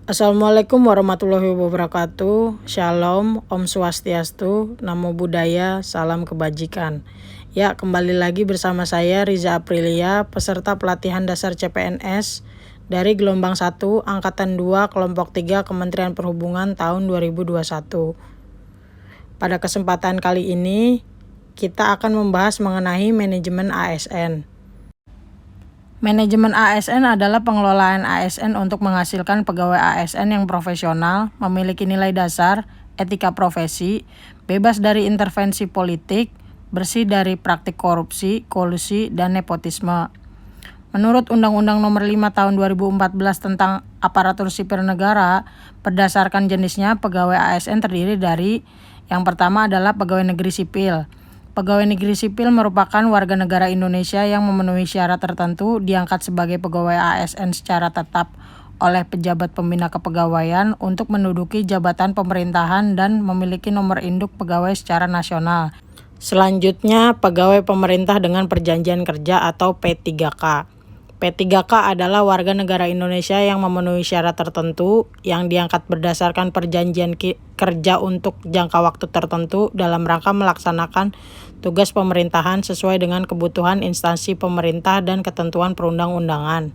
Assalamualaikum warahmatullahi wabarakatuh. Shalom, Om Swastiastu, Namo Buddhaya, salam kebajikan. Ya, kembali lagi bersama saya Riza Aprilia, peserta pelatihan dasar CPNS dari gelombang 1 angkatan 2 kelompok 3 Kementerian Perhubungan tahun 2021. Pada kesempatan kali ini kita akan membahas mengenai manajemen ASN. Manajemen ASN adalah pengelolaan ASN untuk menghasilkan pegawai ASN yang profesional, memiliki nilai dasar, etika profesi, bebas dari intervensi politik, bersih dari praktik korupsi, kolusi, dan nepotisme. Menurut Undang-Undang Nomor 5 Tahun 2014 tentang Aparatur Sipil Negara, berdasarkan jenisnya pegawai ASN terdiri dari yang pertama adalah pegawai negeri sipil. Pegawai negeri sipil merupakan warga negara Indonesia yang memenuhi syarat tertentu diangkat sebagai pegawai ASN secara tetap oleh pejabat pembina kepegawaian untuk menduduki jabatan pemerintahan dan memiliki nomor induk pegawai secara nasional. Selanjutnya, pegawai pemerintah dengan perjanjian kerja atau P3K. P3K adalah warga negara Indonesia yang memenuhi syarat tertentu yang diangkat berdasarkan perjanjian kerja untuk jangka waktu tertentu dalam rangka melaksanakan tugas pemerintahan sesuai dengan kebutuhan instansi pemerintah dan ketentuan perundang-undangan.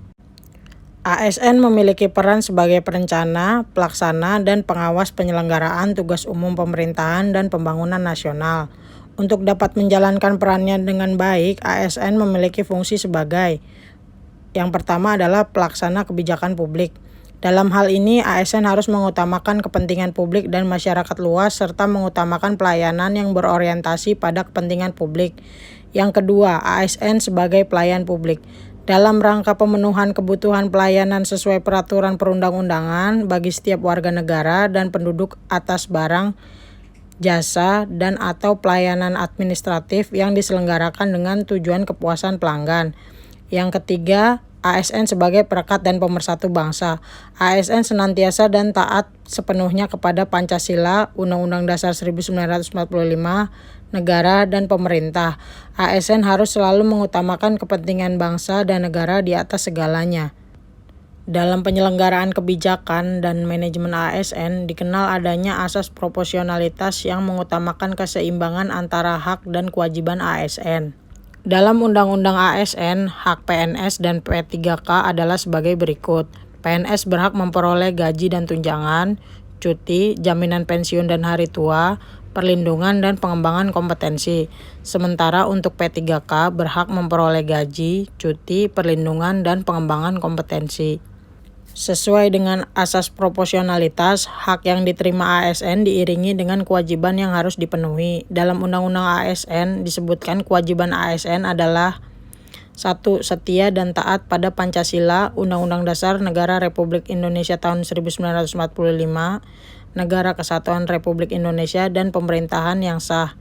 ASN memiliki peran sebagai perencana, pelaksana, dan pengawas penyelenggaraan tugas umum pemerintahan dan pembangunan nasional. Untuk dapat menjalankan perannya dengan baik, ASN memiliki fungsi sebagai yang pertama adalah pelaksana kebijakan publik. Dalam hal ini, ASN harus mengutamakan kepentingan publik dan masyarakat luas serta mengutamakan pelayanan yang berorientasi pada kepentingan publik. Yang kedua, ASN sebagai pelayan publik. Dalam rangka pemenuhan kebutuhan pelayanan sesuai peraturan perundang-undangan bagi setiap warga negara dan penduduk atas barang, jasa, dan atau pelayanan administratif yang diselenggarakan dengan tujuan kepuasan pelanggan. Yang ketiga, ASN sebagai perekat dan pemersatu bangsa. ASN senantiasa dan taat sepenuhnya kepada Pancasila, Undang-Undang Dasar 1945, negara, dan pemerintah. ASN harus selalu mengutamakan kepentingan bangsa dan negara di atas segalanya. Dalam penyelenggaraan kebijakan dan manajemen ASN, dikenal adanya asas proporsionalitas yang mengutamakan keseimbangan antara hak dan kewajiban ASN. Dalam Undang-Undang ASN, hak PNS dan P3K adalah sebagai berikut. PNS berhak memperoleh gaji dan tunjangan, cuti, jaminan pensiun dan hari tua, perlindungan dan pengembangan kompetensi. Sementara untuk P3K berhak memperoleh gaji, cuti, perlindungan dan pengembangan kompetensi. Sesuai dengan asas proporsionalitas, hak yang diterima ASN diiringi dengan kewajiban yang harus dipenuhi. Dalam Undang-Undang ASN disebutkan kewajiban ASN adalah 1. Setia dan taat pada Pancasila, Undang-Undang Dasar Negara Republik Indonesia tahun 1945, Negara Kesatuan Republik Indonesia dan pemerintahan yang sah.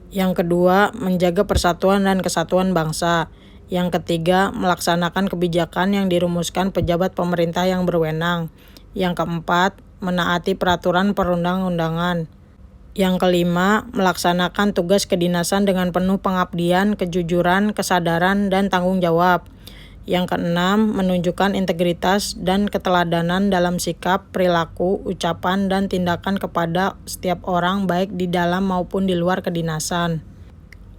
Yang kedua, menjaga persatuan dan kesatuan bangsa. Yang ketiga, melaksanakan kebijakan yang dirumuskan pejabat pemerintah yang berwenang. Yang keempat, menaati peraturan perundang-undangan. Yang kelima, melaksanakan tugas kedinasan dengan penuh pengabdian, kejujuran, kesadaran, dan tanggung jawab. Yang keenam, menunjukkan integritas dan keteladanan dalam sikap, perilaku, ucapan, dan tindakan kepada setiap orang baik di dalam maupun di luar kedinasan.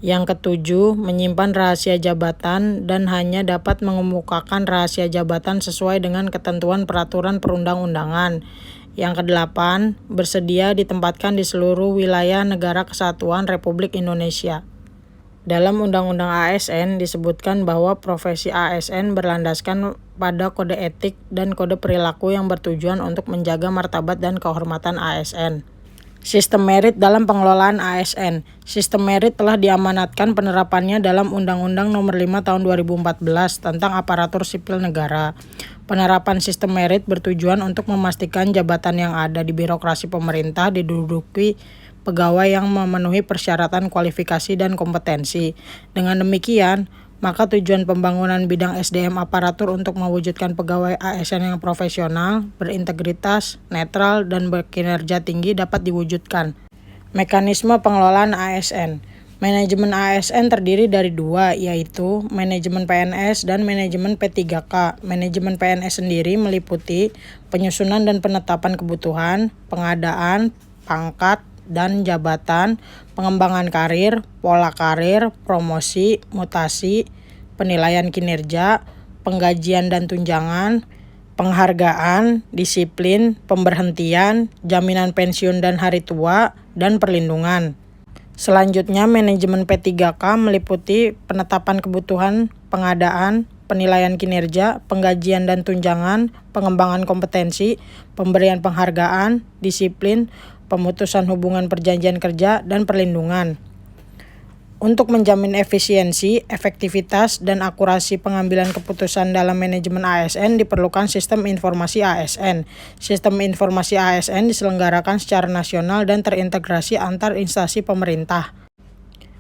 Yang ketujuh, menyimpan rahasia jabatan dan hanya dapat mengemukakan rahasia jabatan sesuai dengan ketentuan peraturan perundang-undangan. Yang kedelapan, bersedia ditempatkan di seluruh wilayah Negara Kesatuan Republik Indonesia. Dalam Undang-Undang ASN disebutkan bahwa profesi ASN berlandaskan pada kode etik dan kode perilaku yang bertujuan untuk menjaga martabat dan kehormatan ASN. Sistem merit dalam pengelolaan ASN. Sistem merit telah diamanatkan penerapannya dalam Undang-Undang Nomor 5 Tahun 2014 tentang Aparatur Sipil Negara. Penerapan sistem merit bertujuan untuk memastikan jabatan yang ada di birokrasi pemerintah diduduki pegawai yang memenuhi persyaratan kualifikasi dan kompetensi. Dengan demikian, maka tujuan pembangunan bidang SDM aparatur untuk mewujudkan pegawai ASN yang profesional, berintegritas, netral, dan berkinerja tinggi dapat diwujudkan. Mekanisme pengelolaan ASN. Manajemen ASN terdiri dari dua, yaitu manajemen PNS dan manajemen P3K. Manajemen PNS sendiri meliputi penyusunan dan penetapan kebutuhan, pengadaan, pangkat, dan jabatan, pengembangan karir, pola karir, promosi, mutasi, penilaian kinerja, penggajian dan tunjangan, penghargaan, disiplin, pemberhentian, jaminan pensiun dan hari tua, dan perlindungan. Selanjutnya, manajemen P3K meliputi penetapan kebutuhan, pengadaan, penilaian kinerja, penggajian dan tunjangan, pengembangan kompetensi, pemberian penghargaan, disiplin, pemutusan hubungan perjanjian kerja, dan perlindungan. Untuk menjamin efisiensi, efektivitas, dan akurasi pengambilan keputusan dalam manajemen ASN diperlukan sistem informasi ASN. Sistem informasi ASN diselenggarakan secara nasional dan terintegrasi antar instansi pemerintah.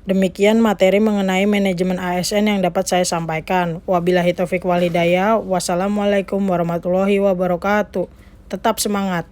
Demikian materi mengenai manajemen ASN yang dapat saya sampaikan. Wabillahi taufik wal hidayah. Wassalamualaikum warahmatullahi wabarakatuh. Tetap semangat.